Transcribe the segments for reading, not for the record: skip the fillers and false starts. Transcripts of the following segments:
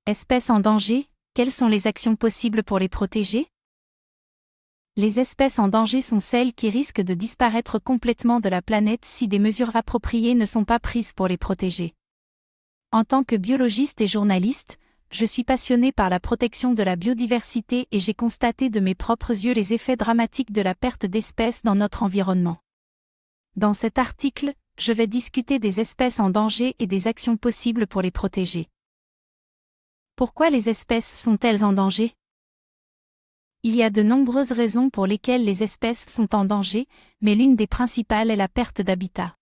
Espèces en danger, quelles sont les actions possibles pour les protéger? Les espèces en danger sont celles qui risquent de disparaître complètement de la planète si des mesures appropriées ne sont pas prises pour les protéger. En tant que biologiste et journaliste, je suis passionné par la protection de la biodiversité et j'ai constaté de mes propres yeux les effets dramatiques de la perte d'espèces dans notre environnement. Dans cet article, je vais discuter des espèces en danger et des actions possibles pour les protéger. Pourquoi les espèces sont-elles en danger? Il y a de nombreuses raisons pour lesquelles les espèces sont en danger, mais l'une des principales est la perte d'habitat.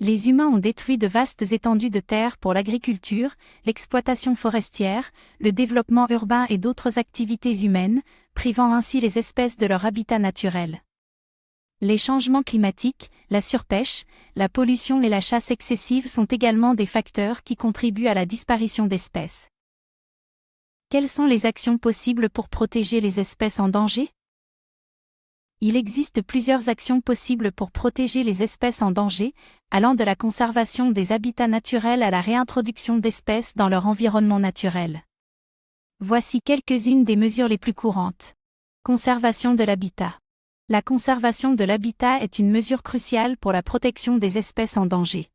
Les humains ont détruit de vastes étendues de terre pour l'agriculture, l'exploitation forestière, le développement urbain et d'autres activités humaines, privant ainsi les espèces de leur habitat naturel. Les changements climatiques, la surpêche, la pollution et la chasse excessive sont également des facteurs qui contribuent à la disparition d'espèces. Quelles sont les actions possibles pour protéger les espèces en danger? Il existe plusieurs actions possibles pour protéger les espèces en danger, allant de la conservation des habitats naturels à la réintroduction d'espèces dans leur environnement naturel. Voici quelques-unes des mesures les plus courantes. Conservation de l'habitat. La conservation de l'habitat est une mesure cruciale pour la protection des espèces en danger.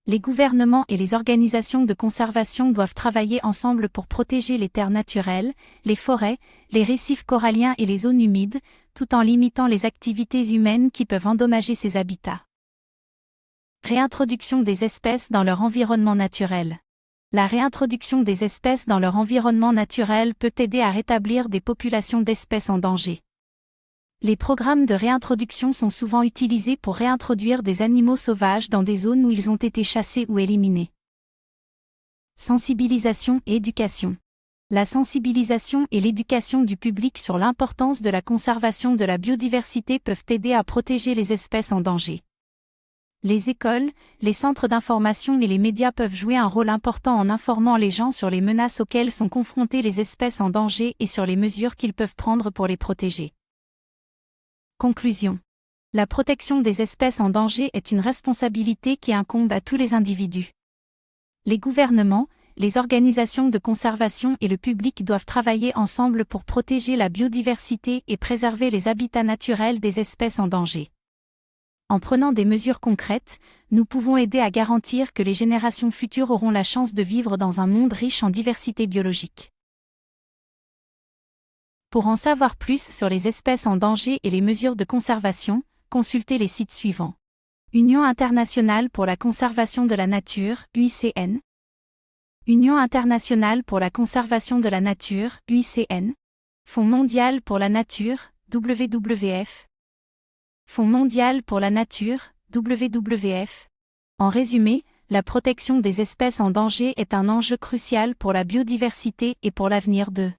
Les gouvernements et les organisations de conservation doivent travailler ensemble pour protéger les terres naturelles, les forêts, les récifs coralliens et les zones humides, tout en limitant les activités humaines qui peuvent endommager ces habitats. Réintroduction des espèces dans leur environnement naturel. La réintroduction des espèces dans leur environnement naturel peut aider à rétablir des populations d'espèces en danger. Les programmes de réintroduction sont souvent utilisés pour réintroduire des animaux sauvages dans des zones où ils ont été chassés ou éliminés. Sensibilisation et éducation. La sensibilisation et l'éducation du public sur l'importance de la conservation de la biodiversité peuvent aider à protéger les espèces en danger. Les écoles, les centres d'information et les médias peuvent jouer un rôle important en informant les gens sur les menaces auxquelles sont confrontées les espèces en danger et sur les mesures qu'ils peuvent prendre pour les protéger. Conclusion. La protection des espèces en danger est une responsabilité qui incombe à tous les individus. Les gouvernements, les organisations de conservation et le public doivent travailler ensemble pour protéger la biodiversité et préserver les habitats naturels des espèces en danger. En prenant des mesures concrètes, nous pouvons aider à garantir que les générations futures auront la chance de vivre dans un monde riche en diversité biologique. Pour en savoir plus sur les espèces en danger et les mesures de conservation, consultez les sites suivants. Union internationale pour la conservation de la nature, UICN. Union internationale pour la conservation de la nature, UICN. Fonds mondial pour la nature, WWF. Fonds mondial pour la nature, WWF. En résumé, la protection des espèces en danger est un enjeu crucial pour la biodiversité et pour l'avenir de